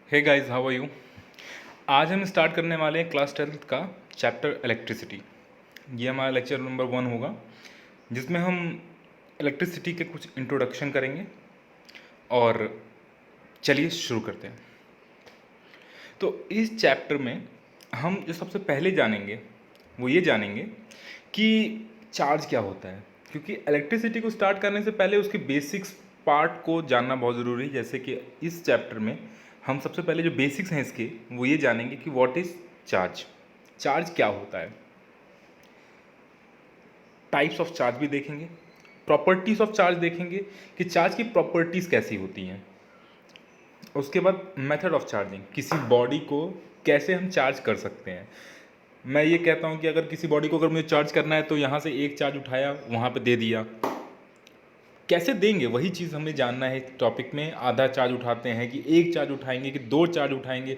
Hey guys, how are you. आज हम start करने वाले हैं क्लास 12th का चैप्टर इलेक्ट्रिसिटी। ये हमारा लेक्चर नंबर 1 होगा, जिसमें हम इलेक्ट्रिसिटी के कुछ इंट्रोडक्शन करेंगे। और चलिए शुरू करते हैं। तो इस चैप्टर में हम जो सबसे पहले जानेंगे वो ये जानेंगे कि चार्ज क्या होता है, क्योंकि इलेक्ट्रिसिटी को स्टार्ट करने से पहले उसके बेसिक्स पार्ट को जानना बहुत ज़रूरी है। जैसे कि इस चैप्टर में हम सबसे पहले जो बेसिक्स हैं इसके वो ये जानेंगे कि व्हाट इज़ चार्ज, चार्ज क्या होता है, टाइप्स ऑफ चार्ज भी देखेंगे, प्रॉपर्टीज़ ऑफ चार्ज देखेंगे कि चार्ज की प्रॉपर्टीज़ कैसी होती हैं। उसके बाद मेथड ऑफ चार्जिंग, किसी बॉडी को कैसे हम चार्ज कर सकते हैं। मैं ये कहता हूँ कि अगर किसी बॉडी को अगर मुझे चार्ज करना है तो यहाँ से एक चार्ज उठाया वहाँ पे दे दिया, कैसे देंगे वही चीज़ हमें जानना है। इस टॉपिक में आधा चार्ज उठाते हैं कि एक चार्ज उठाएंगे कि दो चार्ज उठाएंगे,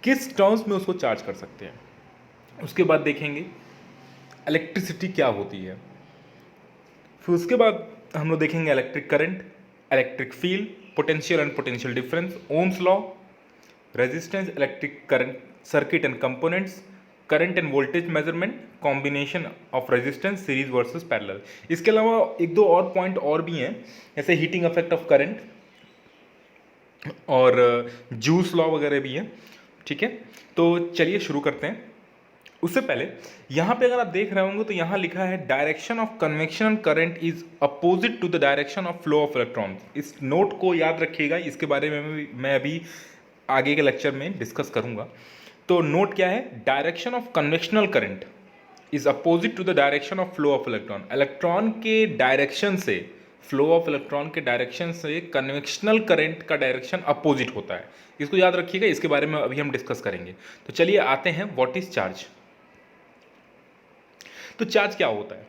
किस टर्म्स में उसको चार्ज कर सकते हैं। उसके बाद देखेंगे इलेक्ट्रिसिटी क्या होती है। फिर उसके बाद हम लोग देखेंगे electric current, electric field, potential and potential difference, Ohm's law, resistance, electric current circuit and components, current end voltage measurement, combination of resistance, series versus parallel. इसके अलावा एक दो और पॉइंट और भी हैं, जैसे हीटिंग इफेक्ट ऑफ करंट और जूस लॉ वगैरह भी हैं। ठीक है, तो चलिए शुरू करते हैं। उससे पहले यहाँ पे अगर आप देख रहे होंगे तो यहाँ लिखा है direction of convection current is opposite to the direction of flow of electron. इस नोट को याद रखिएगा, इसके बारे में मैं अभी आगे के लेक्चर में डिस्कस करूँगा। तो नोट क्या है, direction of convectional current is opposite to the direction of flow of electron. Electron के डायरेक्शन से, फ्लो ऑफ इलेक्ट्रॉन के डायरेक्शन से कन्वेक्शनल करंट का डायरेक्शन अपोजिट होता है। इसको याद रखिएगा, इसके बारे में अभी हम डिस्कस करेंगे। तो चलिए आते हैं व्हाट इज चार्ज। तो चार्ज क्या होता है,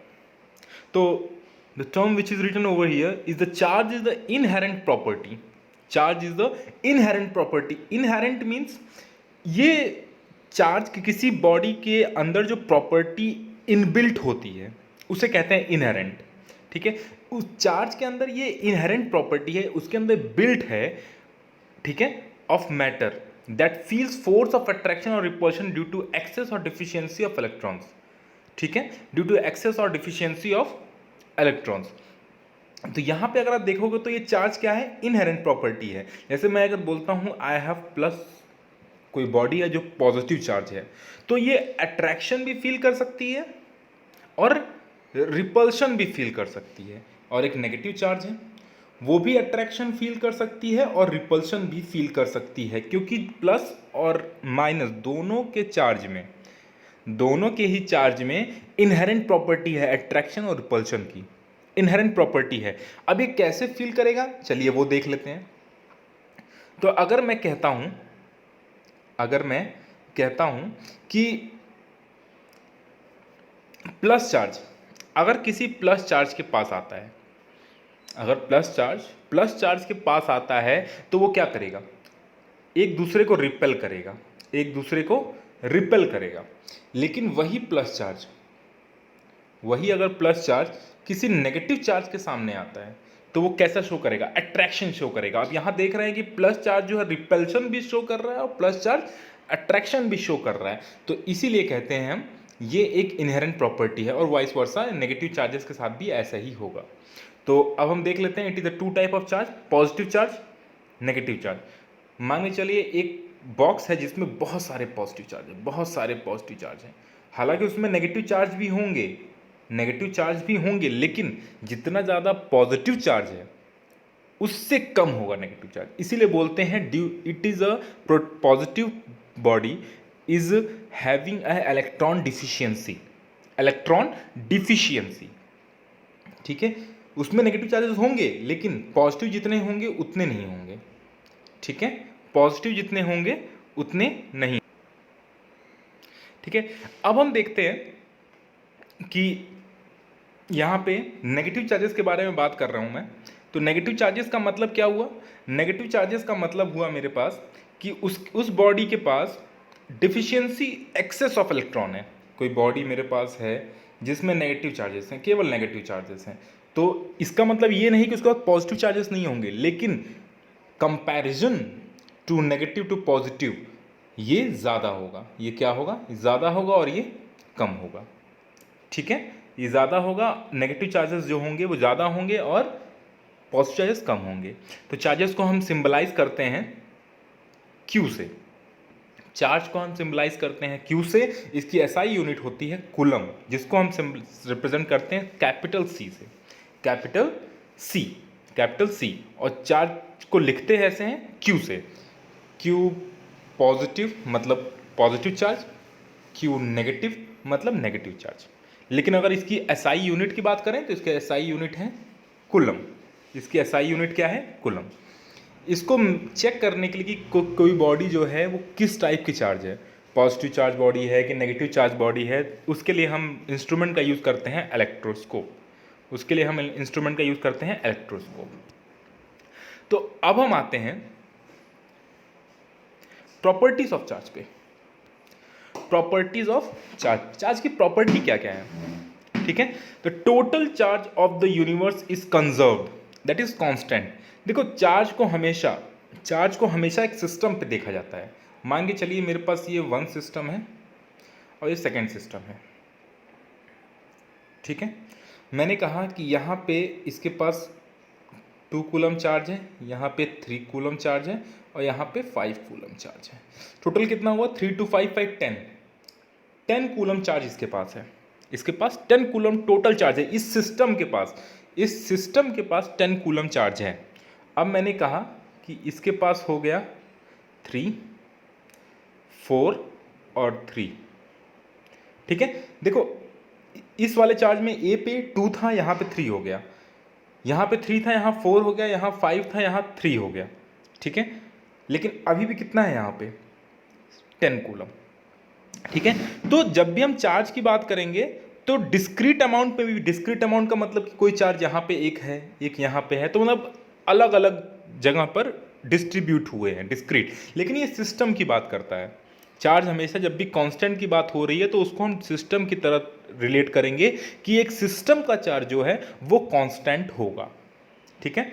तो the term which is written over here is the charge is the inherent property. Charge is the inherent property. Inherent means ये चार्ज की किसी बॉडी के अंदर जो प्रॉपर्टी इनबिल्ट होती है उसे कहते हैं इनहेरेंट। ठीक है, उस चार्ज के अंदर ये इनहेरेंट प्रॉपर्टी है, उसके अंदर बिल्ट है, ठीक है, of matter that feels force of attraction और रिपल्शन ड्यू टू एक्सेस और डिफिशियंसी ऑफ इलेक्ट्रॉन्स। ठीक है, ड्यू टू एक्सेस और डिफिशियंसी ऑफ इलेक्ट्रॉन्स। तो यहाँ पे अगर आप देखोगे तो ये चार्ज क्या है, इनहेरेंट प्रॉपर्टी है। जैसे मैं अगर बोलता हूँ आई हैव प्लस, कोई बॉडी है जो पॉजिटिव चार्ज है, तो ये अट्रैक्शन भी फील कर सकती है और रिपल्शन भी फील कर सकती है। और एक नेगेटिव चार्ज है, वो भी अट्रैक्शन फील कर सकती है और रिपल्शन भी फील कर सकती है, क्योंकि प्लस और माइनस दोनों के चार्ज में, दोनों के ही चार्ज में इनहेरेंट प्रॉपर्टी है अट्रैक्शन और रिपल्शन की, इनहेरेंट प्रॉपर्टी है। अब ये कैसे फील करेगा, चलिए वो देख लेते हैं। तो अगर मैं कहता हूं कि प्लस चार्ज अगर किसी प्लस चार्ज के पास आता है, अगर प्लस चार्ज के पास आता है तो वो क्या करेगा, एक दूसरे को रिपेल करेगा, एक दूसरे को रिपेल करेगा। लेकिन वही अगर प्लस चार्ज किसी नेगेटिव चार्ज के सामने आता है तो वो कैसा शो करेगा, अट्रैक्शन शो करेगा। अब यहां देख रहे हैं कि प्लस चार्ज जो है रिपल्शन भी शो कर रहा है और प्लस चार्ज अट्रैक्शन भी शो कर रहा है। तो इसीलिए कहते हैं हम ये एक इनहेरेंट प्रॉपर्टी है, और वाइस वर्सा नेगेटिव चार्जेस के साथ भी ऐसा ही होगा। तो अब हम देख लेते हैं, it is the two type of charge, positive charge, negative charge. मान के चलिए एक बॉक्स है जिसमें बहुत सारे पॉजिटिव चार्ज है, बहुत सारे पॉजिटिव चार्ज हैं। हालांकि उसमें नेगेटिव चार्ज भी होंगे, लेकिन जितना ज़्यादा पॉजिटिव चार्ज है उससे कम होगा नेगेटिव चार्ज। इसीलिए बोलते हैं it is a positive body is having a electron deficiency. ठीक है, उसमें नेगेटिव चार्जेस होंगे लेकिन पॉजिटिव जितने होंगे उतने नहीं होंगे। ठीक है, पॉजिटिव जितने होंगे उतने नहीं। ठीक है, अब हम देखते हैं कि यहाँ पे नेगेटिव चार्जेस के बारे में बात कर रहा हूँ मैं। तो नेगेटिव चार्जेस का मतलब क्या हुआ, नेगेटिव चार्जेस का मतलब हुआ मेरे पास कि उस बॉडी के पास डिफिशियंसी एक्सेस ऑफ इलेक्ट्रॉन है। कोई बॉडी मेरे पास है जिसमें नेगेटिव चार्जेस हैं, केवल नेगेटिव चार्जेस हैं, तो इसका मतलब ये नहीं कि उसके पास पॉजिटिव चार्जेस नहीं होंगे, लेकिन comparison to negative to positive ये ज़्यादा होगा, ये क्या होगा, ज़्यादा होगा और ये कम होगा, ठीक है। ये ज़्यादा होगा, नेगेटिव चार्जेस जो होंगे वो ज़्यादा होंगे और पॉजिटिव चार्जेस कम होंगे। तो चार्जेस को हम सिंबलाइज करते हैं क्यू से, चार्ज को हम सिंबलाइज करते हैं क्यू से। इसकी एसआई यूनिट होती है कूलम, जिसको हम रिप्रेजेंट करते हैं कैपिटल सी से, कैपिटल सी। और चार्ज को लिखते हैं ऐसे हैं क्यू से, क्यू पॉजिटिव मतलब पॉजिटिव चार्ज, क्यू नेगेटिव मतलब नेगेटिव चार्ज। लेकिन अगर इसकी एसआई यूनिट की बात करें तो इसकी एसआई यूनिट है कूलम, इसकी एसआई यूनिट क्या है, कूलम। इसको चेक करने के लिए कि कोई बॉडी जो है वो किस टाइप की चार्ज है, पॉजिटिव चार्ज बॉडी है कि नेगेटिव चार्ज बॉडी है, उसके लिए हम इंस्ट्रूमेंट का यूज़ करते हैं इलेक्ट्रोस्कोप। उसके लिए हम इंस्ट्रूमेंट का यूज़ करते हैं इलेक्ट्रोस्कोप। तो अब हम आते हैं प्रॉपर्टीज ऑफ चार्ज पे। प्रॉपर्टीज ऑफ चार्ज की प्रॉपर्टी क्या क्या है, ठीक है। तो total charge of the universe is conserved, that is constant. देखो चार्ज को हमेशा एक सिस्टम पे देखा जाता है। मान के चलिए मेरे पास ये वन सिस्टम है और ये सेकंड सिस्टम है, ठीक है। मैंने कहा कि यहाँ पे इसके पास 2 कूलम चार्ज है, यहाँ पे 3 कूलम चार्ज है और यहाँ पे 5 कूलम चार्ज है। टोटल कितना हुआ, 3 2 5 5 10 कूलम चार्ज इसके पास है। इसके पास 10 कूलम टोटल चार्ज है इस सिस्टम के पास, 10 कूलम चार्ज है। अब मैंने कहा कि इसके पास हो गया 3 4 और 3, ठीक है। देखो इस वाले चार्ज में ए पे 2 था, यहाँ पे 3 हो गया, यहाँ पे 3 था, यहाँ 4 हो गया, यहाँ 5 था, यहाँ 3 हो गया, ठीक है। लेकिन अभी भी कितना है यहाँ पे 10 कूलम, ठीक है। तो जब भी हम चार्ज की बात करेंगे तो डिस्क्रीट अमाउंट पे भी, डिस्क्रीट अमाउंट का मतलब कि कोई चार्ज यहाँ पे एक है, एक यहाँ पे है, तो मतलब अलग अलग जगह पर डिस्ट्रीब्यूट हुए हैं डिस्क्रीट। लेकिन ये सिस्टम की बात करता है। चार्ज हमेशा जब भी कांस्टेंट की बात हो रही है तो उसको हम सिस्टम की तरह रिलेट करेंगे कि एक सिस्टम का चार्ज जो है वो कांस्टेंट होगा, ठीक है।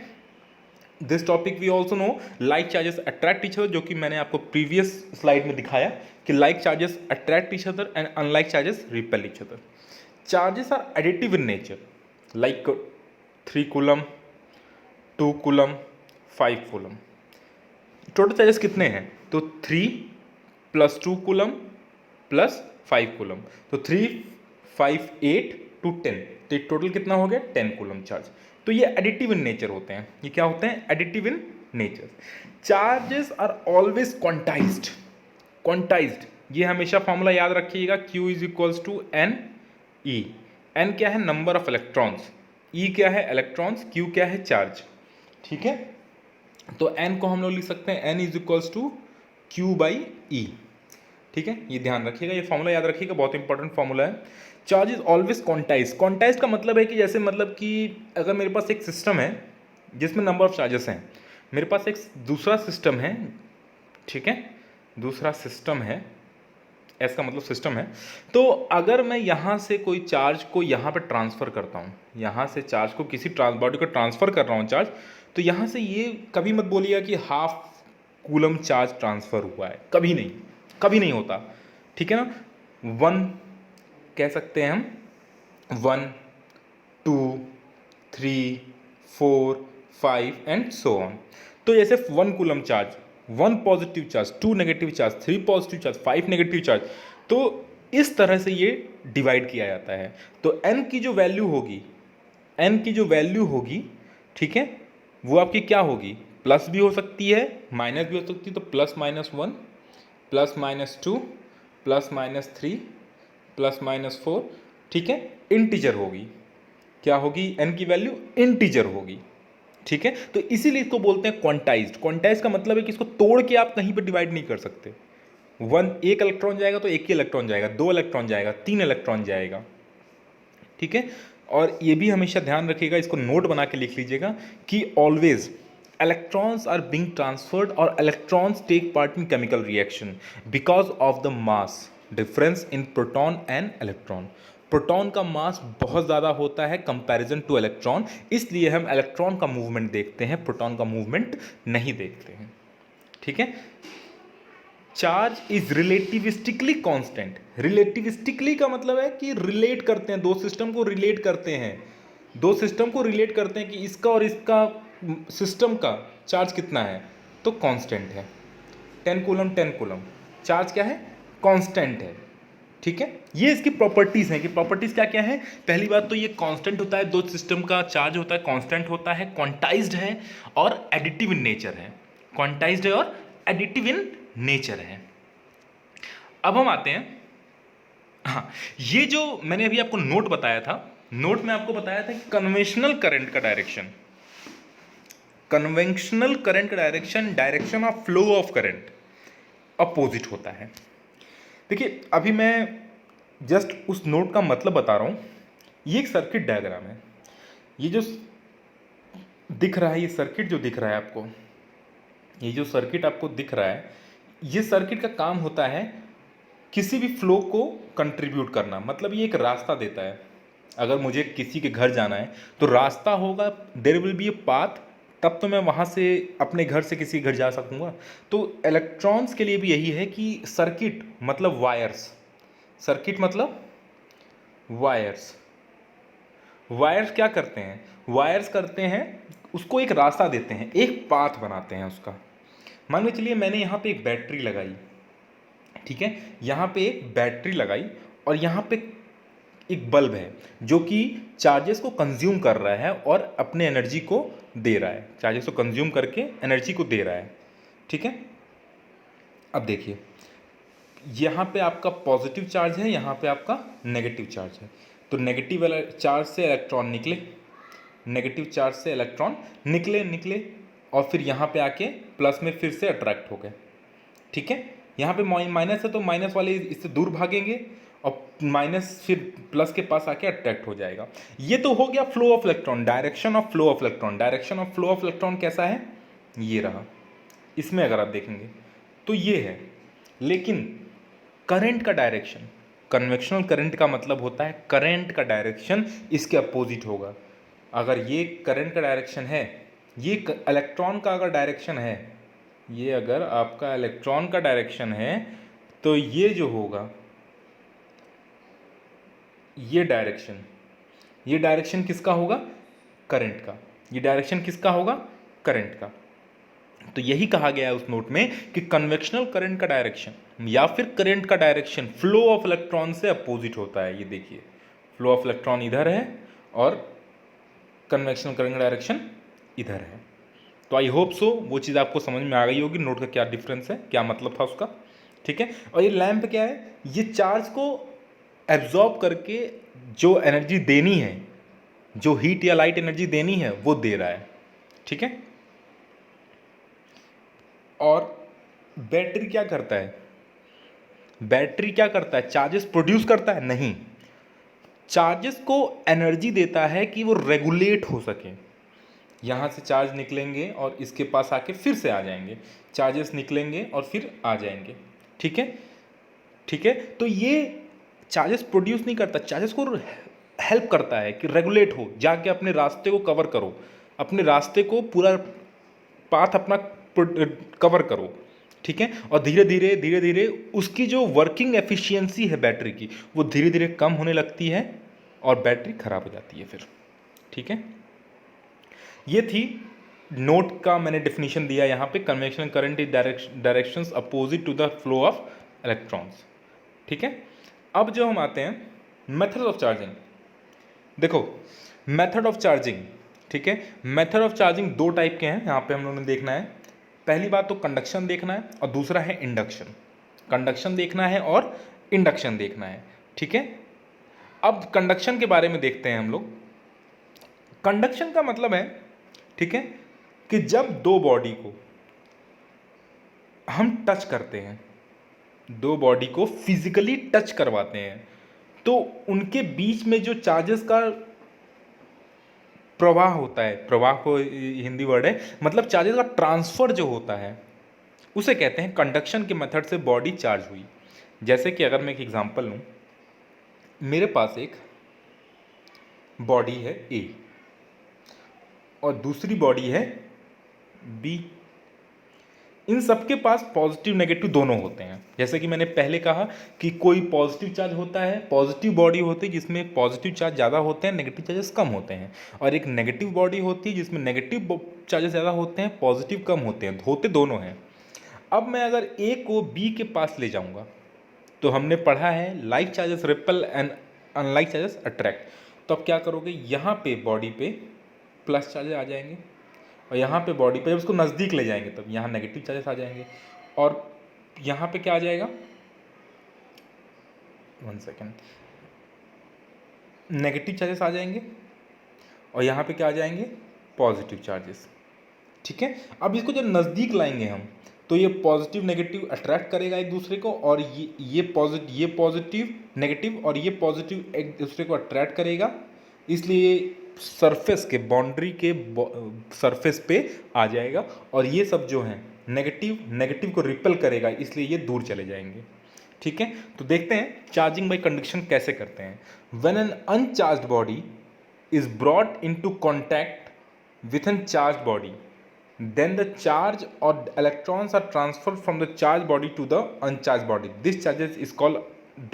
This topic we also know like charges attract each other, जो कि मैंने आपको प्रीवियस स्लाइड में दिखाया कि like charges attract each other and unlike charges repel each other. Charges are additive in nature, like 3 coulomb 2 coulomb 5 coulomb. Total charges कितने हैं, तो 3 + 2 कूलम + 5 कूलम, तो 3 5 8 to 10, तो टोटल कितना हो गया 10 कूलम चार्ज। तो ये एडिटिव इन नेचर होते हैं। ये क्या होते हैं, additive in nature. Charges are always quantized, ये हमेशा फॉर्मूला याद रखिएगा, Q = NE। N क्या है, नंबर ऑफ इलेक्ट्रॉन्स, E क्या है इलेक्ट्रॉन्स, Q क्या है चार्ज, ठीक है। तो N को हम लोग लिख सकते हैं N = Q/E, ठीक है। ये ध्यान रखिएगा, ये फॉर्मूला याद रखिएगा, बहुत इंपॉर्टेंट फॉर्मूला है। चार्ज इज ऑलवेज क्वांटाइज का मतलब है कि जैसे मतलब कि अगर मेरे पास एक सिस्टम है जिसमें नंबर ऑफ चार्जेस हैं, मेरे पास एक दूसरा सिस्टम है, ठीक है, दूसरा सिस्टम है, एस का मतलब सिस्टम है। तो अगर मैं यहाँ से कोई चार्ज को यहाँ पे ट्रांसफ़र करता हूँ, यहाँ से चार्ज को किसी बॉडी को ट्रांसफ़र कर रहा हूँ चार्ज, तो यहाँ से ये कभी मत बोलिएगा कि हाफ कूलम चार्ज ट्रांसफ़र हुआ है, कभी नहीं होता, ठीक है ना। 1 कह सकते हैं हम, 1 2 3 4 5 एंड सो ऑन। तो जैसे 1 coulomb charge, 1 positive charge, 2 negative charge, 3 positive charge, 5 negative charge, तो इस तरह से ये डिवाइड किया जाता है। तो n की जो वैल्यू होगी, ठीक है, वो आपकी क्या होगी, प्लस भी हो सकती है माइनस भी हो सकती है। तो +-1 +-2 +-3 +-4, ठीक है, इंटीजर होगी, क्या होगी, n की वैल्यू इंटीजर होगी, ठीक है। तो इसीलिए इसको बोलते हैं क्वांटाइज्ड का मतलब है कि इसको तोड़ के आप कहीं पर डिवाइड नहीं कर सकते। 1 इलेक्ट्रॉन जाएगा तो 1 ही इलेक्ट्रॉन जाएगा, 2 इलेक्ट्रॉन जाएगा, 3 इलेक्ट्रॉन जाएगा, ठीक है। और ये भी हमेशा ध्यान रखिएगा, इसको नोट बना के लिख लीजिएगा कि always electrons are being transferred or electrons take part in chemical reaction because of the mass difference in proton and electron। Proton का मास बहुत ज़्यादा होता है कंपैरिजन टू इलेक्ट्रॉन, इसलिए हम इलेक्ट्रॉन का मूवमेंट देखते हैं, प्रोटॉन का मूवमेंट नहीं देखते हैं, ठीक है। Charge is relativistically constant. Relativistically का मतलब है कि रिलेट करते हैं, दो सिस्टम को रिलेट करते हैं, दो सिस्टम को रिलेट करते हैं कि इसका और इसका सिस्टम का चार्ज कितना है, तो कांस्टेंट है। 10 कूलम 10 कूलम, चार्ज क्या है, कांस्टेंट है। ठीक है, ये इसकी प्रॉपर्टीज हैं कि प्रॉपर्टीज क्या क्या है। पहली बात तो ये कांस्टेंट होता है, दो सिस्टम का चार्ज होता है, कांस्टेंट होता है, क्वांटाइज्ड है और एडिटिव इन नेचर है। क्वांटाइज्ड है और एडिटिव इन नेचर है। अब हम आते हैं, हाँ, ये जो मैंने अभी आपको नोट बताया था, नोट में आपको बताया था कि कन्वेंशनल करंट का डायरेक्शन, कन्वेंशनल करंट का direction, direction of flow of current opposite होता है। देखिए अभी मैं जस्ट उस नोट का मतलब बता रहा हूँ। ये एक सर्किट डायग्राम है, ये जो दिख रहा है, ये सर्किट जो दिख रहा है आपको, ये जो सर्किट आपको दिख रहा है, ये सर्किट का काम होता है किसी भी फ्लो को कंट्रीब्यूट करना। मतलब ये एक रास्ता देता है। अगर मुझे किसी के घर जाना है तो रास्ता होगा, there will be a path, तब तो मैं वहाँ से अपने घर से किसी घर जा सकूँगा। तो इलेक्ट्रॉन्स के लिए भी यही है कि सर्किट मतलब वायर्स, सर्किट मतलब वायर्स, वायर्स क्या करते हैं, वायर्स करते हैं उसको एक रास्ता देते हैं, एक पाथ बनाते हैं उसका। मान लो चलिए मैंने यहाँ पे एक बैटरी लगाई, ठीक है, यहाँ पे एक बैटरी लगाई और यहाँ पे एक बल्ब है जो कि चार्जेस को कंज्यूम कर रहा है और अपने एनर्जी को दे रहा है, चार्जेस को कंज्यूम करके एनर्जी को दे रहा है। ठीक है, अब देखिए यहाँ पे आपका पॉजिटिव चार्ज है, यहाँ पे आपका नेगेटिव चार्ज है। तो नेगेटिव चार्ज से इलेक्ट्रॉन निकले, नेगेटिव चार्ज से इलेक्ट्रॉन निकले निकले और फिर यहाँ पे आके प्लस में फिर से अट्रैक्ट हो गए। ठीक है, यहाँ पे माइनस है तो माइनस वाले इससे दूर भागेंगे और माइनस फिर प्लस के पास आके अट्रैक्ट हो जाएगा। ये तो हो गया flow of electron, direction of flow of electron. Direction of flow of electron कैसा है, ये रहा। इसमें अगर आप देखेंगे तो ये है, लेकिन करंट का डायरेक्शन, कन्वेक्शनल करंट का मतलब होता है करंट का डायरेक्शन इसके अपोजिट होगा। अगर ये करंट का डायरेक्शन है, ये इलेक्ट्रॉन का अगर डायरेक्शन है, ये अगर आपका इलेक्ट्रॉन का डायरेक्शन है तो ये जो होगा, ये डायरेक्शन किसका होगा, करंट का। ये डायरेक्शन किसका होगा, करंट का। तो यही कहा गया है उस नोट में कि कन्वेक्शनल करंट का डायरेक्शन या फिर करंट का डायरेक्शन फ्लो ऑफ इलेक्ट्रॉन से अपोजिट होता है। ये देखिए फ्लो ऑफ इलेक्ट्रॉन इधर है और कन्वेक्शनल करंट का डायरेक्शन इधर है। तो आई होप सो वो चीज़ आपको समझ में आ गई होगी, नोट का क्या डिफरेंस है, क्या मतलब था उसका। ठीक है, और ये लैंप क्या है, ये चार्ज को एब्जॉर्ब करके जो एनर्जी देनी है, जो हीट या लाइट एनर्जी देनी है वो दे रहा है। ठीक है, और बैटरी क्या करता है, बैटरी क्या करता है, चार्जेस प्रोड्यूस करता है, नहीं, चार्जेस को एनर्जी देता है कि वो रेगुलेट हो सके। यहाँ से चार्ज निकलेंगे और इसके पास आके फिर से आ जाएंगे, चार्जेस निकलेंगे और फिर आ जाएंगे। ठीक है, ठीक है, तो ये चार्जेस प्रोड्यूस नहीं करता, चार्जेस को हेल्प करता है कि रेगुलेट हो, जाके अपने रास्ते को कवर करो, अपने रास्ते को पूरा पाथ अपना कवर करो। ठीक है, और धीरे धीरे धीरे धीरे उसकी जो वर्किंग एफिशिएंसी है बैटरी की, वो धीरे धीरे कम होने लगती है और बैटरी खराब हो जाती है फिर। ठीक है, ये थी नोट का मैंने डेफिनेशन दिया यहाँ पे, convectional current is directions opposite to the flow of electrons. ठीक है, अब जो हम आते हैं मेथड ऑफ चार्जिंग, देखो मेथड ऑफ चार्जिंग, ठीक है, मेथड ऑफ चार्जिंग दो टाइप के हैं यहाँ पे हम लोगों ने देखना है। पहली बात तो कंडक्शन देखना है और दूसरा है इंडक्शन। कंडक्शन देखना है और इंडक्शन देखना है। ठीक है, अब कंडक्शन के बारे में देखते हैं हम लोग। कंडक्शन का मतलब है, ठीक है, कि जब दो बॉडी को हम टच करते हैं, दो बॉडी को फिजिकली टच करवाते हैं, तो उनके बीच में जो चार्जेस का प्रवाह होता है, प्रवाह को हिंदी वर्ड है, मतलब चार्जेस का ट्रांसफर जो होता है उसे कहते हैं कंडक्शन के मेथड से बॉडी चार्ज हुई। जैसे कि अगर मैं एक एग्जांपल लूँ, मेरे पास एक बॉडी है ए और दूसरी बॉडी है बी। इन सबके पास पॉजिटिव नेगेटिव दोनों होते हैं। जैसे कि मैंने पहले कहा कि कोई पॉजिटिव चार्ज होता है, पॉजिटिव बॉडी होती है जिसमें पॉजिटिव चार्ज ज़्यादा होते हैं, नेगेटिव चार्जेस कम होते हैं, और एक नेगेटिव बॉडी होती है जिसमें नेगेटिव चार्जेस ज़्यादा होते हैं, पॉजिटिव कम होते हैं, होते दोनों हैं। अब मैं अगर ए को बी के पास ले जाऊँगा तो हमने पढ़ा है like charges repel and unlike charges attract. तो अब क्या करोगे, यहाँ पे बॉडी पे प्लस चार्जेस आ जाएंगे, और यहाँ पे बॉडी पे जब उसको नज़दीक ले जाएंगे तब यहाँ नेगेटिव चार्जेस आ जाएंगे, और यहाँ पे क्या आ जाएगा, 1 सेकेंड, नेगेटिव चार्जेस आ जाएंगे, और यहाँ पे क्या आ जाएंगे, पॉजिटिव चार्जेस। ठीक है, अब इसको जब नज़दीक लाएंगे हम तो ये पॉजिटिव नेगेटिव अट्रैक्ट करेगा एक दूसरे को, और ये पॉजिटिव नेगेटिव और ये पॉजिटिव एक दूसरे को अट्रैक्ट करेगा, इसलिए सरफेस के बाउंड्री के सरफेस पे आ जाएगा, और ये सब जो है नेगेटिव को रिपेल करेगा, इसलिए ये दूर चले जाएंगे। ठीक है, तो देखते हैं चार्जिंग बाय कंडक्शन कैसे करते हैं। When an uncharged body is brought into contact with an charged body, then the charge or electrons are transferred from the charged body to the uncharged body. This charges is called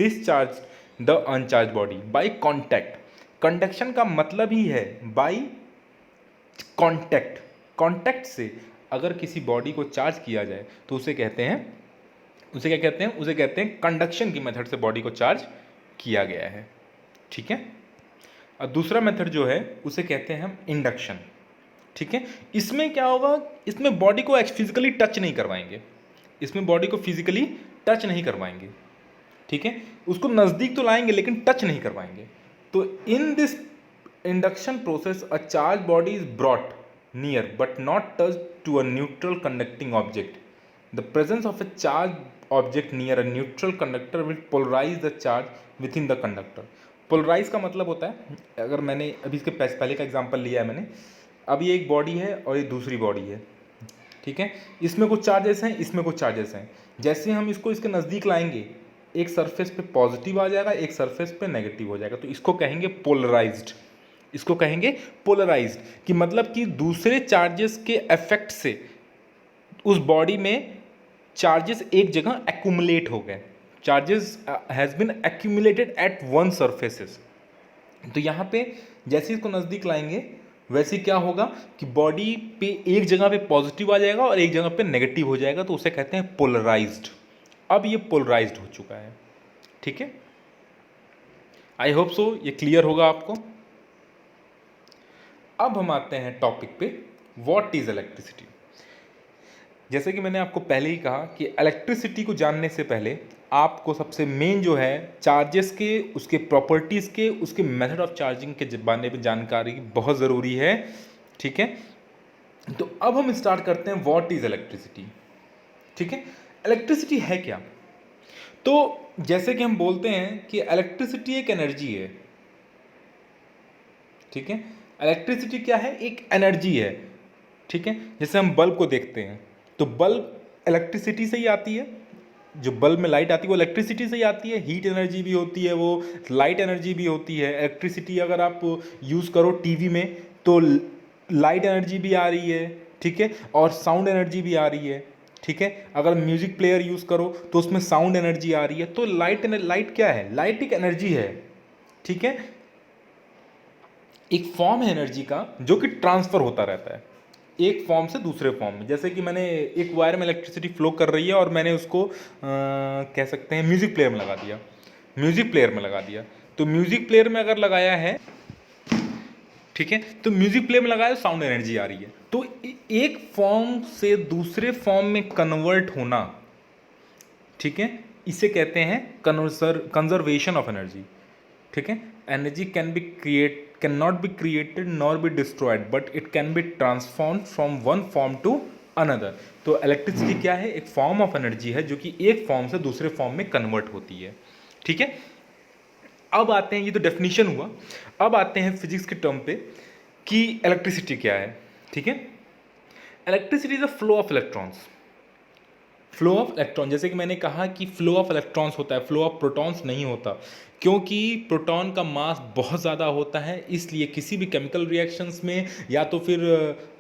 discharged the uncharged body by contact. Conduction का मतलब ही है by contact. Contact से अगर किसी body को charge किया जाए तो उसे कहते हैं, उसे क्या कहते हैं, उसे कहते हैं कंडक्शन की मेथड से बॉडी को चार्ज किया गया है। ठीक है, और दूसरा मेथड जो है उसे कहते हैं हम इंडक्शन। ठीक है, इसमें क्या होगा, इसमें बॉडी को फिजिकली टच नहीं करवाएंगे, इसमें बॉडी को फिजिकली टच नहीं करवाएंगे। ठीक है, उसको नज़दीक तो लाएंगे लेकिन टच नहीं करवाएंगे। तो in this induction process a charge body is brought near but not touch to a neutral conducting object. The presence of a charge object near a neutral conductor will polarise the charge within the conductor. Polarise का मतलब होता है, अगर मैंने अभी इसके पहले का एग्जाम्पल लिया है मैंने, अब ये एक बॉडी है और ये दूसरी बॉडी है। ठीक है, इसमें कुछ चार्जेस हैं, इसमें कुछ चार्जेस हैं। जैसे हम इसको इसके नज़दीक लाएंगे, एक सरफेस पे पॉजिटिव आ जाएगा, एक सरफेस पे नेगेटिव हो जाएगा, तो इसको कहेंगे पोलराइज्ड। इसको कहेंगे पोलराइज्ड, कि मतलब कि दूसरे चार्जेस के इफेक्ट से उस बॉडी में चार्जेस एक जगह एक्यूमुलेट हो गए, charges has been accumulated at one surfaces. तो यहाँ पे जैसे इसको नज़दीक लाएंगे वैसे क्या होगा कि बॉडी पे एक जगह पे पॉजिटिव आ जाएगा और एक जगह पे नेगेटिव हो जाएगा, तो उसे कहते हैं पोलराइज्ड। अब ये पोलराइज्ड हो चुका है। ठीक है, आई होप सो ये क्लियर होगा आपको। अब हम आते हैं टॉपिक पे, व्हाट इज इलेक्ट्रिसिटी। जैसे कि मैंने आपको पहले ही कहा कि इलेक्ट्रिसिटी को जानने से पहले आपको सबसे मेन जो है चार्जेस के, उसके प्रॉपर्टीज़ के, उसके मेथड ऑफ चार्जिंग के बारे में जानकारी बहुत ज़रूरी है। ठीक है, तो अब हम स्टार्ट करते हैं व्हाट इज़ इलेक्ट्रिसिटी। ठीक है, इलेक्ट्रिसिटी है क्या। तो जैसे कि हम बोलते हैं कि इलेक्ट्रिसिटी एक एनर्जी है। ठीक है, इलेक्ट्रिसिटी क्या है, एक एनर्जी है। ठीक है, जैसे हम बल्ब को देखते हैं तो बल्ब इलेक्ट्रिसिटी से ही आती है, जो बल्ब में लाइट आती है वो इलेक्ट्रिसिटी से ही आती है। हीट एनर्जी भी होती है, वो लाइट एनर्जी भी होती है। इलेक्ट्रिसिटी अगर आप यूज़ करो टीवी में तो लाइट एनर्जी भी आ रही है। ठीक है, और साउंड एनर्जी भी आ रही है। ठीक है, अगर म्यूजिक प्लेयर यूज़ करो तो उसमें साउंड एनर्जी आ रही है। तो लाइट क्या है, लाइट एक एनर्जी है। ठीक है, एक फॉर्म है एनर्जी का जो कि ट्रांसफ़र होता रहता है एक फॉर्म से दूसरे फॉर्म में। जैसे कि मैंने एक वायर में इलेक्ट्रिसिटी फ्लो कर रही है और मैंने उसको कह सकते हैं म्यूज़िक प्लेयर में लगा दिया, म्यूज़िक प्लेयर में लगा दिया। तो म्यूज़िक प्लेयर में अगर लगाया है, ठीक है, तो म्यूज़िक प्लेयर में लगाया तो साउंड एनर्जी आ रही है। तो एक फॉर्म से दूसरे फॉर्म में कन्वर्ट होना, ठीक है, इसे कहते हैं कंजर्वेशन ऑफ एनर्जी। ठीक है, energy can not be created nor be destroyed but it can be transform from one form to another. तो इलेक्ट्रिसिटी क्या है, एक फॉर्म ऑफ एनर्जी है जो कि एक फॉर्म से दूसरे फॉर्म में कन्वर्ट होती है। ठीक है, अब आते हैं, ये तो डेफिनेशन हुआ, अब आते हैं फिजिक्स के टर्म पे कि इलेक्ट्रिसिटी क्या है। ठीक है, electricity is a flow of electrons. Flow of electron, जैसे कि मैंने कहा कि फ्लो ऑफ इलेक्ट्रॉन्स होता है, फ्लो ऑफ प्रोटॉन्स नहीं होता, क्योंकि प्रोटॉन का मास बहुत ज़्यादा होता है। इसलिए किसी भी केमिकल रिएक्शंस में या तो फिर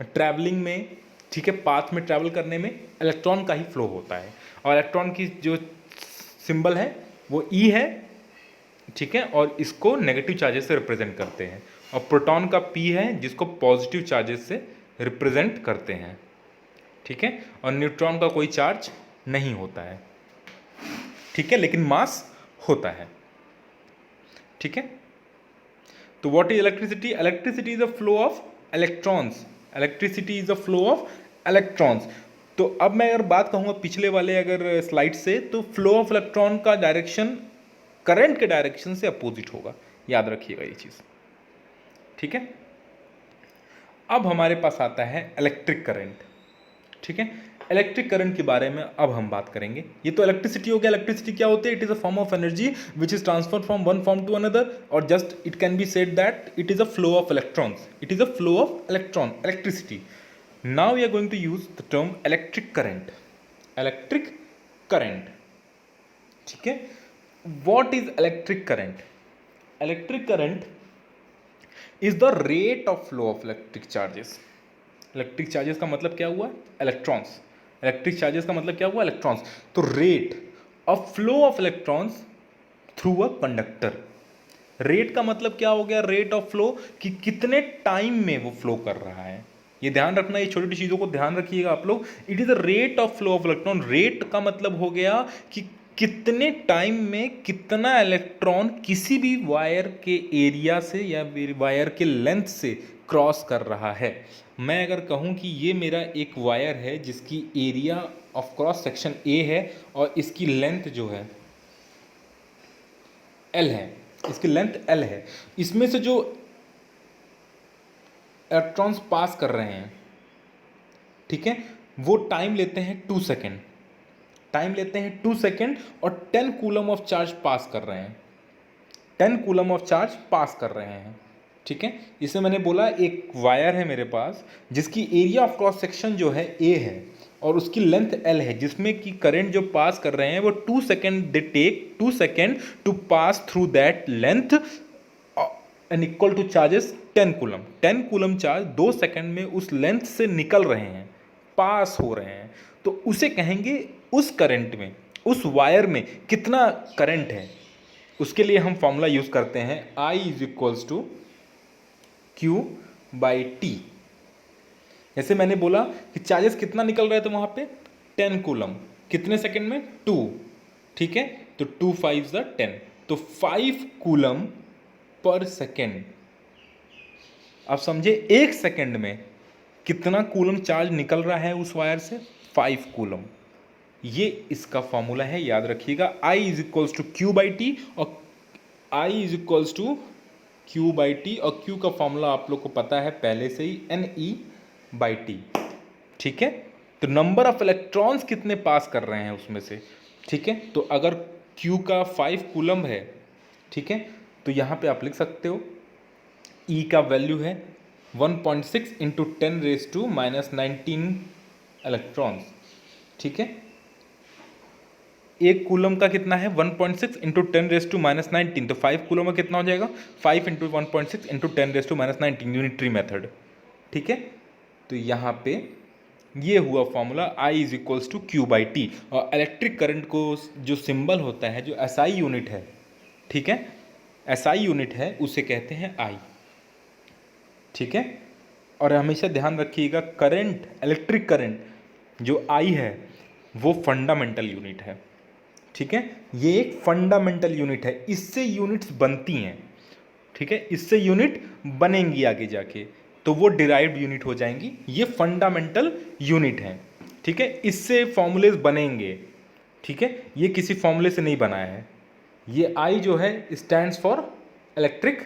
ट्रैवलिंग में ठीक है, पाथ में ट्रैवल करने में इलेक्ट्रॉन का ही फ्लो होता है, और इलेक्ट्रॉन की जो सिंबल है वो ई है, ठीक है, और इसको नेगेटिव चार्जेस से रिप्रेजेंट करते हैं, और प्रोटॉन का पी है जिसको पॉजिटिव चार्जेस से रिप्रेजेंट करते हैं, ठीक है, और न्यूट्रॉन का कोई चार्ज नहीं होता है, ठीक है, लेकिन मास होता है, ठीक है। तो what is electricity? Electricity is a flow of electrons, electricity is a flow of electrons. तो अब मैं अगर बात कहूँगा पिछले वाले अगर स्लाइड से, तो फ्लो ऑफ इलेक्ट्रॉन का डायरेक्शन करंट के डायरेक्शन से अपोजिट होगा, याद रखिएगा ये चीज़, ठीक है। अब हमारे पास आता है इलेक्ट्रिक करंट, ठीक है। इलेक्ट्रिक करंट के बारे में अब हम बात करेंगे। ये तो इलेक्ट्रिसिटी हो गया। इलेक्ट्रिसिटी क्या होती है? It is a form of energy which is transfer from one form to another, और just it can be said that it is a flow of electrons, it is a flow of electron, electricity. Now we are going to use the term electric current, electric current, ठीक है। What is electric current? Electric current is the rate of flow of electric charges. Electric charges का मतलब क्या हुआ? Electrons. Electric charges का मतलब क्या हुआ? इलेक्ट्रॉन्स। तो rate of flow of electrons through a conductor. Rate का मतलब क्या हो गया? रेट ऑफ फ्लो, कि कितने टाइम में वो फ्लो कर रहा है। ये ध्यान रखना, ये छोटी छोटी चीज़ों को ध्यान रखिएगा आप लोग। It is the rate of flow of electron. Rate का मतलब हो गया कि कितने टाइम में कितना इलेक्ट्रॉन किसी भी वायर के एरिया से या वायर के लेंथ से क्रॉस कर रहा है। मैं अगर कहूँ कि ये मेरा एक वायर है जिसकी area of cross section A है और इसकी लेंथ जो है एल है, इसकी लेंथ एल है, इसमें से जो इलेक्ट्रॉन्स पास कर रहे हैं, ठीक है, वो टाइम लेते हैं 2 सेकेंड, टाइम लेते हैं 2 सेकेंड, और 10 कूलम ऑफ चार्ज पास कर रहे हैं, 10 कूलम ऑफ चार्ज पास कर रहे हैं, ठीक है। इसमें मैंने बोला एक वायर है मेरे पास जिसकी एरिया ऑफ क्रॉस सेक्शन जो है ए है और उसकी लेंथ एल है, जिसमें कि करंट जो पास कर रहे हैं वो 2 second, they take 2 second to pass through that length and equal to charges 10 coulomb. 10 coulomb charge 2 second में उस लेंथ से निकल रहे हैं, पास हो रहे हैं, तो उसे कहेंगे उस करंट में, उस वायर में कितना करंट है। उसके लिए हम फॉर्मूला यूज करते हैं I is equals to Q by T. जैसे मैंने बोला कि चार्जेस कितना निकल रहा है, तो वहां पे 10 कूलम, कितने सेकंड में? 2, ठीक है। तो 2 5 10, तो 5 कूलम पर सेकेंड। आप समझे, एक सेकेंड में कितना कूलम चार्ज निकल रहा है उस वायर से? 5 कूलम। ये इसका फॉर्मूला है, याद रखिएगा। I is equals to Q by T, और I is equals to Q by T, और क्यू का फॉर्मूला आप लोग को पता है पहले से ही, NE बाई टी, ठीक है। तो नंबर ऑफ इलेक्ट्रॉन्स कितने पास कर रहे हैं उसमें से, ठीक है। तो अगर क्यू का 5 कूलम है, ठीक है, तो यहाँ पे आप लिख सकते हो E का वैल्यू है 1.6 into 10 raise to minus 19 electrons, ठीक है। एक कूलम का कितना है? 1.6 इंटू 10 रेज टू माइनस 19, तो 5 कूलम का कितना हो जाएगा? 5 into 1.6 into 10 raise to minus 19, unitary method, ठीक है। तो यहाँ पे ये हुआ formula I is equals to Q by T. और इलेक्ट्रिक करंट को जो सिंबल होता है, जो SI यूनिट है, ठीक है, SI यूनिट है, उसे कहते हैं I, ठीक है। और हमेशा ध्यान रखिएगा, करंट, इलेक्ट्रिक करंट जो I है वो फंडामेंटल यूनिट है, ठीक है। ये एक फंडामेंटल यूनिट है, इससे यूनिट्स बनती हैं, ठीक है, इससे यूनिट बनेंगी आगे जाके, तो वो डिराइव्ड यूनिट हो जाएंगी। ये फंडामेंटल यूनिट है, ठीक है, इससे फॉर्मूलेज बनेंगे, ठीक है। ये किसी फॉर्मूले से नहीं बना है। ये I जो है stands for electric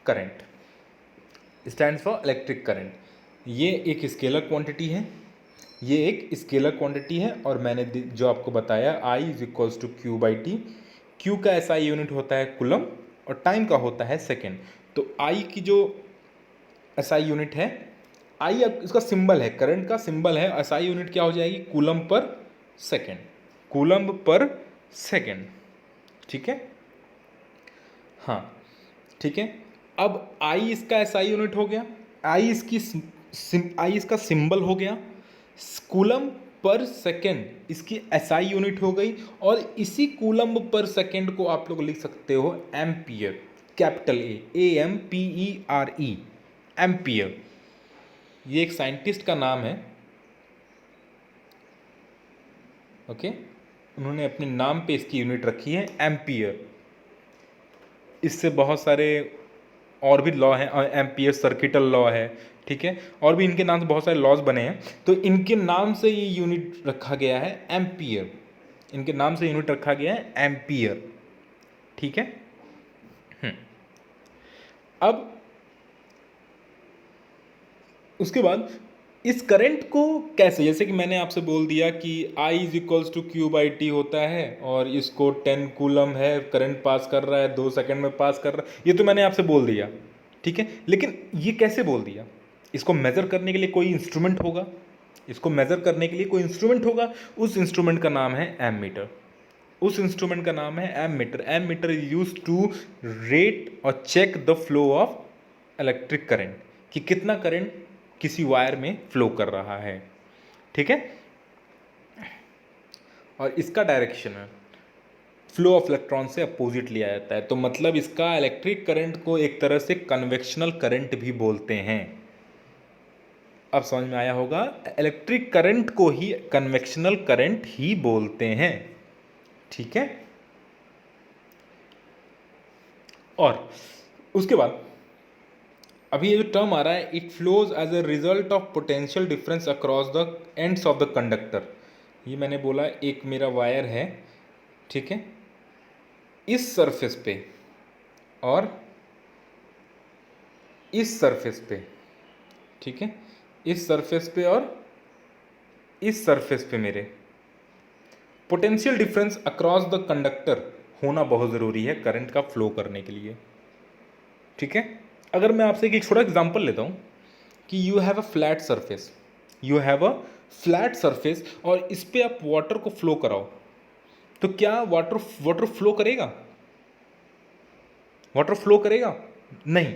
current, stands for electric current. ये एक स्केलर क्वांटिटी है, ये एक स्केलर क्वांटिटी है, और मैंने जो आपको बताया I is equals to Q by T. Q का SI यूनिट होता है कूलम और टाइम का होता है सेकेंड। तो I की जो SI यूनिट है, I इसका सिंबल है, करंट का सिंबल है, SI यूनिट क्या हो जाएगी? Coulomb per second, coulomb per second, ठीक है। हाँ, ठीक है। अब I इसका SI यूनिट हो गया, I इसकी I इसका सिंबल हो गया, कूलम पर सेकेंड इसकी एसआई यूनिट हो गई, और इसी कूलम पर सेकेंड को आप लोग लिख सकते हो एम्पियर, कैपिटल AMPERE, एम्पियर। ये एक साइंटिस्ट का नाम है, ओके, उन्होंने अपने नाम पे इसकी यूनिट रखी है एम्पियर। इससे बहुत सारे और भी लॉ हैं, एम्पियर सर्किटल लॉ है, ठीक है, और भी इनके नाम से बहुत सारे लॉज बने हैं, तो इनके नाम से ये यूनिट रखा गया है एम्पियर, इनके नाम से यूनिट रखा गया है एम्पियर, ठीक है। अब उसके बाद इस करंट को कैसे, जैसे कि मैंने आपसे बोल दिया कि I is equals to Q/T होता है, और इसको 10 कूलम है, करंट पास कर रहा है, 2 सेकंड में पास कर रहा है, ये तो मैंने आपसे बोल दिया, ठीक है। लेकिन ये कैसे बोल दिया, इसको मेज़र करने के लिए कोई इंस्ट्रूमेंट होगा, इसको मेज़र करने के लिए कोई इंस्ट्रूमेंट होगा, उस इंस्ट्रूमेंट का नाम है एमीटर, उस इंस्ट्रूमेंट का नाम है ammeter. Ammeter is use to rate और check the flow of electric current, कि कितना करंट किसी वायर में फ्लो कर रहा है, ठीक है। और इसका डायरेक्शन है फ्लो ऑफ इलेक्ट्रॉन से अपोजिट लिया जाता है, तो मतलब इसका इलेक्ट्रिक करंट को एक तरह से कन्वेक्शनल करंट भी बोलते हैं। अब समझ में आया होगा, इलेक्ट्रिक करंट को ही कन्वेक्शनल करंट ही बोलते हैं, ठीक है। और उसके बाद अभी ये जो टर्म आ रहा है, it flows as a result of potential difference across the ends of the conductor. ये मैंने बोला एक मेरा वायर है, ठीक है, इस सरफेस पे और इस सरफेस पे, ठीक है, इस सरफेस पे और इस सरफेस पे मेरे potential difference across the conductor होना बहुत ज़रूरी है करंट का फ्लो करने के लिए, ठीक है। अगर मैं आपसे एक छोटा एग्जांपल लेता हूँ कि you have a flat surface, you have a flat surface, और इस पे आप वाटर को फ्लो कराओ, तो क्या वाटर फ्लो करेगा? वाटर फ्लो करेगा? नहीं।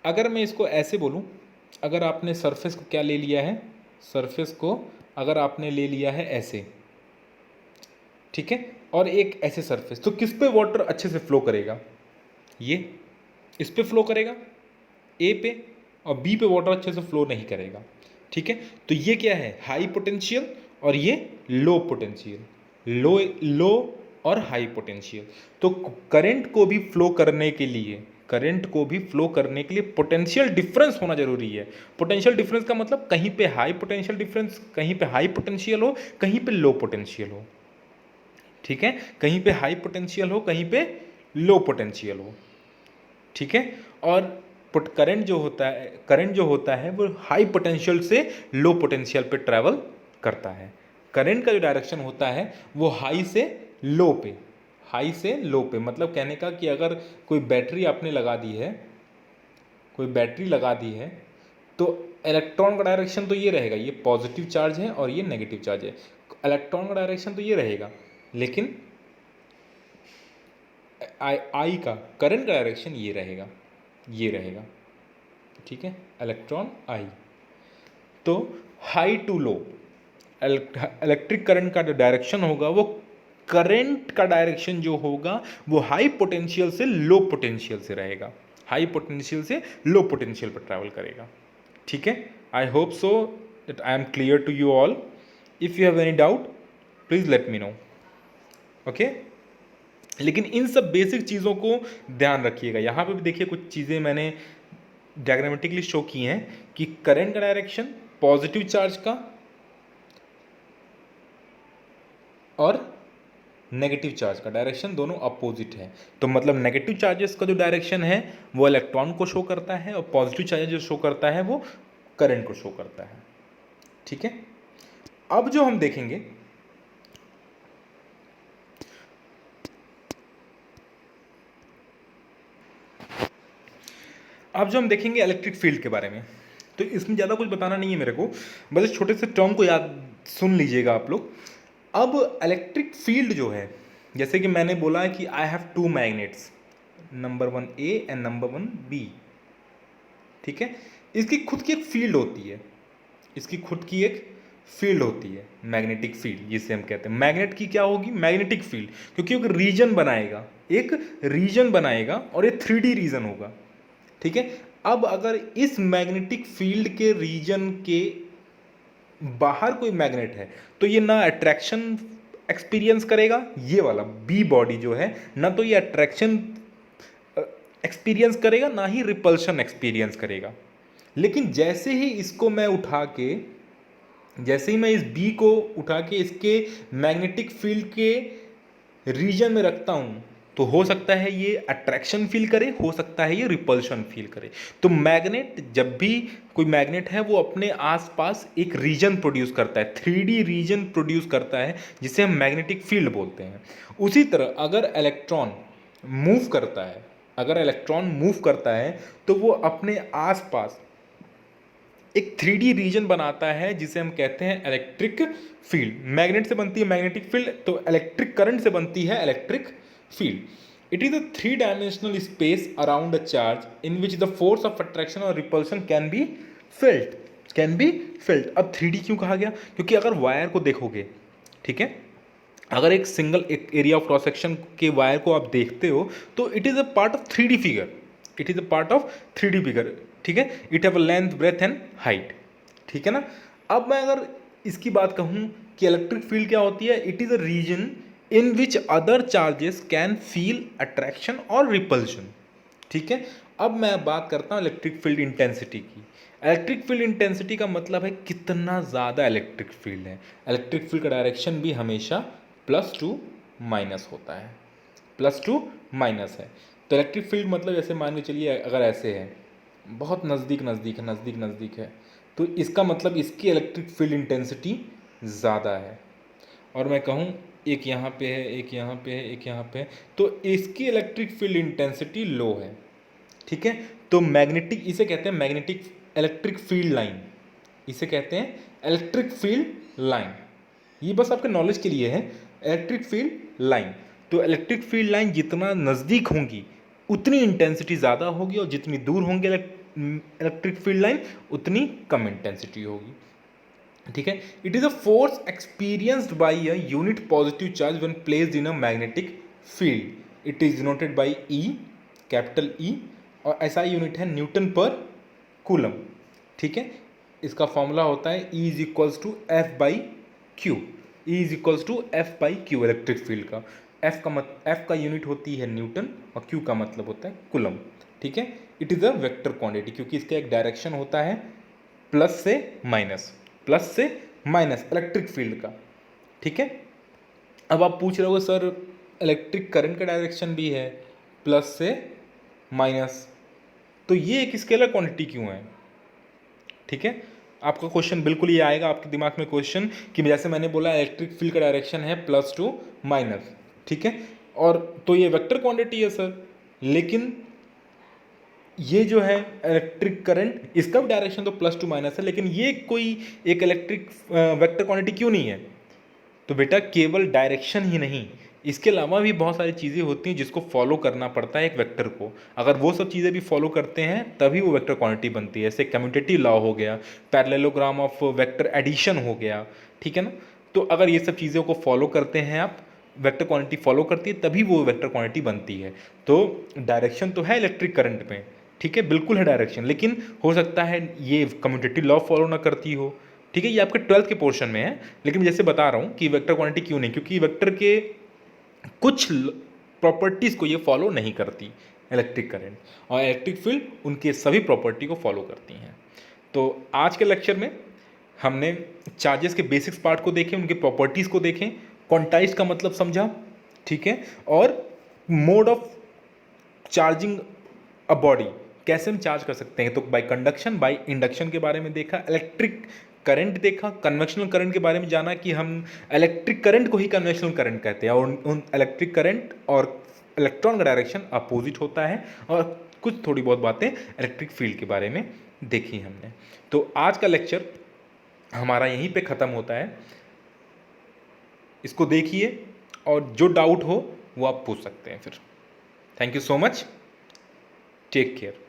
अगर मैं इसको ऐसे बोलूँ, अगर आपने सरफेस को क्या ले लिया है, सरफेस को अगर आपने ले लिया है ऐसे, ठीक है, और एक ऐसे सरफेस, तो किस पे वाटर अच्छे से फ्लो करेगा? ये इस पे फ्लो करेगा, ए पे, और बी पे वाटर अच्छे से फ्लो नहीं करेगा, ठीक है। तो ये क्या है, हाई पोटेंशियल, और ये लो पोटेंशियल, लो और हाई पोटेंशियल। तो करंट को भी फ्लो करने के लिए, करंट को भी फ्लो करने के लिए पोटेंशियल डिफरेंस होना जरूरी है। पोटेंशियल डिफरेंस का मतलब कहीं पे हाई पोटेंशियल डिफरेंस, कहीं पे हाई पोटेंशियल हो, कहीं पे लो पोटेंशियल हो, ठीक है, कहीं पे हाई पोटेंशियल हो, कहीं पे लो पोटेंशियल हो, ठीक है। और करंट जो होता है वो हाई पोटेंशियल से लो पोटेंशियल पे ट्रैवल करता है। करंट का जो डायरेक्शन होता है वो हाई से लो पे, हाई से लो पे, मतलब कहने का कि अगर कोई बैटरी आपने लगा दी है, कोई बैटरी लगा दी है, तो इलेक्ट्रॉन का डायरेक्शन तो ये रहेगा, ये पॉजिटिव चार्ज है और ये नेगेटिव चार्ज है, इलेक्ट्रॉन का डायरेक्शन तो ये रहेगा, लेकिन आई का करंट का डायरेक्शन ये रहेगा, ये रहेगा, ठीक है, इलेक्ट्रॉन आई। तो high to low electric current का जो डायरेक्शन होगा, वो करंट का डायरेक्शन जो होगा वो हाई पोटेंशियल से लो पोटेंशियल से रहेगा, हाई पोटेंशियल से लो पोटेंशियल पर ट्रैवल करेगा, ठीक है। I hope so that I am clear to you all. If you have any doubt please let me know, okay. लेकिन इन सब बेसिक चीज़ों को ध्यान रखिएगा। यहाँ पे भी देखिए कुछ चीज़ें मैंने डायग्रामेटिकली शो की हैं कि करंट का डायरेक्शन पॉजिटिव चार्ज का और नेगेटिव चार्ज का डायरेक्शन दोनों अपोजिट है, तो मतलब नेगेटिव चार्जेस का जो डायरेक्शन है वो इलेक्ट्रॉन को शो करता है, और पॉजिटिव चार्जेस जो शो करता है वो करंट को शो करता है, ठीक है। अब जो हम देखेंगे, अब जो हम देखेंगे इलेक्ट्रिक फील्ड के बारे में, तो इसमें ज़्यादा कुछ बताना नहीं है मेरे को, बस इस छोटे से टर्म को याद सुन लीजिएगा आप लोग। अब इलेक्ट्रिक फील्ड जो है, जैसे कि मैंने बोला है कि I have 2 magnets, number 1 A and number 1 B, ठीक है, इसकी खुद की एक फील्ड होती है, इसकी खुद की एक फील्ड होती है, मैग्नेटिक फील्ड जिसे हम कहते हैं। मैग्नेट की क्या होगी? मैग्नेटिक फील्ड, क्योंकि एक रीजन बनाएगा, एक रीजन बनाएगा और ये 3D रीजन होगा, ठीक है। अब अगर इस मैग्नेटिक फील्ड के रीजन के बाहर कोई मैग्नेट है तो ये ना अट्रैक्शन एक्सपीरियंस करेगा, ये वाला बी बॉडी जो है, ना तो ये अट्रैक्शन एक्सपीरियंस करेगा ना ही रिपल्शन एक्सपीरियंस करेगा। लेकिन जैसे ही इसको मैं उठा के, जैसे ही मैं इस बी को उठा के इसके मैग्नेटिक फील्ड के रीजन में रखता हूं, तो हो सकता है ये अट्रैक्शन फील करे, हो सकता है ये रिपल्शन फील करे। तो मैग्नेट, जब भी कोई मैग्नेट है वो अपने आसपास एक रीजन प्रोड्यूस करता है, 3D रीजन प्रोड्यूस करता है, जिसे हम मैग्नेटिक फील्ड बोलते हैं। उसी तरह अगर इलेक्ट्रॉन मूव करता है, अगर इलेक्ट्रॉन मूव करता है तो वो अपने आसपास एक 3D रीजन बनाता है जिसे हम कहते हैं इलेक्ट्रिक फील्ड। मैग्नेट से बनती है मैग्नेटिक फील्ड, तो इलेक्ट्रिक करंट से बनती है electric field. It is a 3 dimensional space around a charge in which the force of attraction और repulsion can be felt, can be felt. अब 3D क्यों कहा गया? क्योंकि अगर वायर को देखोगे, ठीक है, अगर एक सिंगल एक एरिया ऑफ क्रॉस सेक्शन के वायर को आप देखते हो तो it is a part of 3D figure, it is a part of 3D figure, ठीक है। It have a length, breadth and height, ठीक है ना। अब मैं अगर इसकी बात कहूँ कि इलेक्ट्रिक फील्ड क्या होती है, it is a region in which other charges can feel attraction और रिपल्शन, ठीक है। अब मैं बात करता हूँ इलेक्ट्रिक फील्ड इंटेंसिटी की। इलेक्ट्रिक फील्ड इंटेंसिटी का मतलब है कितना ज़्यादा इलेक्ट्रिक फील्ड है। इलेक्ट्रिक फील्ड का डायरेक्शन भी हमेशा +2 - होता है, +2 - है। तो इलेक्ट्रिक फील्ड मतलब जैसे मान के चलिए अगर ऐसे है, बहुत नज़दीक नज़दीक है, नज़दीक नज़दीक है, तो इसका मतलब इसकी इलेक्ट्रिक फील्ड इंटेंसिटी ज़्यादा है। और मैं कहूँ एक यहाँ पे है, एक यहाँ पे है, एक यहाँ पे है, तो इसकी इलेक्ट्रिक फील्ड इंटेंसिटी लो है, ठीक है। तो मैग्नेटिक, इसे कहते हैं मैग्नेटिक इलेक्ट्रिक फील्ड लाइन, इसे कहते हैं इलेक्ट्रिक फील्ड लाइन। ये बस आपके नॉलेज के लिए है, इलेक्ट्रिक फील्ड लाइन। तो इलेक्ट्रिक फील्ड लाइन जितना नज़दीक होंगी उतनी इंटेंसिटी ज़्यादा होगी, और जितनी दूर होंगे इलेक्ट्रिक फील्ड लाइन उतनी कम इंटेंसिटी होगी, ठीक है। It is a force experienced by a unit positive charge when placed in a magnetic field. It is denoted by E, capital E, और ऐसा यूनिट है न्यूटन पर कूलम, ठीक है। इसका फॉर्मूला होता है E is equals to F/Q, E is equals to F/Q electric field का। F का यूनिट होती है न्यूटन और Q का मतलब होता है कूलम, ठीक है। It is a vector quantity क्योंकि इसका एक डायरेक्शन होता है प्लस से माइनस, प्लस से माइनस इलेक्ट्रिक फील्ड का, ठीक है। अब आप पूछ रहे हो सर इलेक्ट्रिक करंट का डायरेक्शन भी है प्लस से माइनस, तो ये एक स्केलर क्वांटिटी क्यों है, ठीक है। आपका क्वेश्चन बिल्कुल ये आएगा आपके दिमाग में क्वेश्चन कि जैसे मैंने बोला इलेक्ट्रिक फील्ड का डायरेक्शन है +2 ठीक है, और तो ये वेक्टर क्वांटिटी है सर, लेकिन ये जो है इलेक्ट्रिक करंट इसका भी डायरेक्शन तो +2 है, लेकिन ये कोई एक इलेक्ट्रिक वेक्टर क्वांटिटी क्यों नहीं है? तो बेटा केवल डायरेक्शन ही नहीं, इसके अलावा भी बहुत सारी चीज़ें होती हैं जिसको फॉलो करना पड़ता है एक वेक्टर को। अगर वो सब चीज़ें भी फॉलो करते हैं तभी वो वेक्टर क्वांटिटी बनती है। जैसे कम्यूटेटिव लॉ हो गया, पैरेललोग्राम ऑफ वेक्टर एडिशन हो गया, ठीक है ना। तो अगर ये सब चीज़ों को फॉलो करते हैं आप, वेक्टर क्वांटिटी फॉलो करती है तभी वो वेक्टर क्वांटिटी बनती है। तो डायरेक्शन तो है इलेक्ट्रिक करंट में, ठीक है, बिल्कुल है डायरेक्शन, लेकिन हो सकता है ये कम्यूटेटिव लॉ फॉलो ना करती हो, ठीक है। ये आपके 12th के पोर्शन में है, लेकिन जैसे बता रहा हूँ कि वेक्टर क्वांटिटी क्यों नहीं, क्योंकि वेक्टर के कुछ प्रॉपर्टीज़ को ये फॉलो नहीं करती इलेक्ट्रिक करंट, और इलेक्ट्रिक फील्ड उनके सभी प्रॉपर्टी को फॉलो करती हैं। तो आज के लेक्चर में हमने चार्जेस के बेसिक्स पार्ट को देखें, उनके प्रॉपर्टीज़ को देखें, क्वांटाइज का मतलब समझा, ठीक है, और mode of charging a body, कैसे हम चार्ज कर सकते हैं, तो बाय कंडक्शन, बाय इंडक्शन के बारे में देखा, इलेक्ट्रिक करंट देखा, कन्वेंशनल करंट के बारे में जाना कि हम इलेक्ट्रिक करंट को ही कन्वेंशनल करंट कहते हैं, और उन इलेक्ट्रिक करंट और इलेक्ट्रॉन का डायरेक्शन अपोजिट होता है, और कुछ थोड़ी बहुत बातें इलेक्ट्रिक फील्ड के बारे में देखी हमने। तो आज का लेक्चर हमारा यहीं पे ख़त्म होता है। इसको देखिए और जो डाउट हो वो आप पूछ सकते हैं फिर। Thank you so much, take care.